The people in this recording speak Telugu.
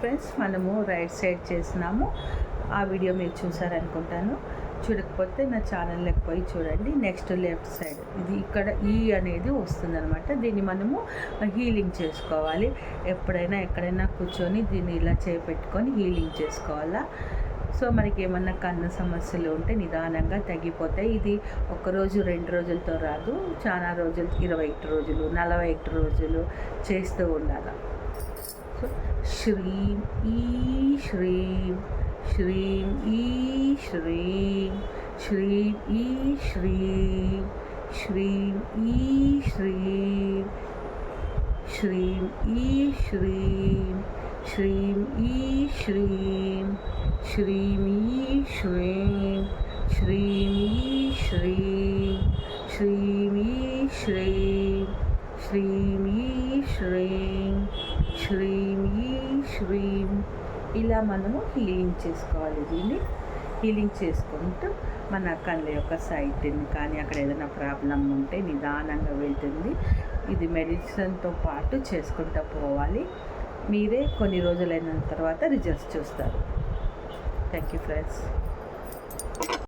ఫ్రెండ్స్, మనము రైట్ సైడ్ చేసినాము. ఆ వీడియో మీరు చూసారనుకుంటాను. చూడకపోతే నా ఛానల్లోకి పోయి చూడండి. నెక్స్ట్ లెఫ్ట్ సైడ్ ఇది ఇక్కడ అనేది వస్తుందన్నమాట. దీన్ని మనము హీలింగ్ చేసుకోవాలి. ఎప్పుడైనా ఎక్కడైనా కూర్చొని దీన్ని ఇలా చేపెట్టుకొని హీలింగ్ చేసుకోవాలా. సో మనకి ఏమన్నా కన్ను సమస్యలు ఉంటే నిదానంగా తగ్గిపోతాయి. ఇది ఒకరోజు 2 రోజులతో రాదు. చాలా రోజులు, 21 రోజులు, 41 రోజులు చేస్తూ ఉండాలి. సో శ్రీం ఈ శ్రీం, శ్రీం ఈ శ్రీం, శ్రీం ఈ శ్రీం, శ్రీం ఈ శ్రీం, శ్రీం ఈ శ్రీం, శ్రీం ఈ శ్రీం, శ్రీం ఈ శ్రీం, శ్రీం ఈ శ్రీం, శ్రీం ఈ శ్రీం, శ్రీం ఈ శ్రీం, శ్రీం ఈ శ్రీం. ఇలా మనము హీలింగ్ చేసుకోవాలి. దీన్ని హీలింగ్ చేసుకుంటూ మన కళ్ళ యొక్క సైట్ని కానీ అక్కడ ఏదైనా ప్రాబ్లం ఉంటే నిదానంగా వెళ్తుంది. ఇది మెడిసిన్తో పాటు చేసుకుంటూ పోవాలి. మీరే కొన్ని రోజులైన తర్వాత రిజల్ట్స్ చూస్తారు. Thank you friends.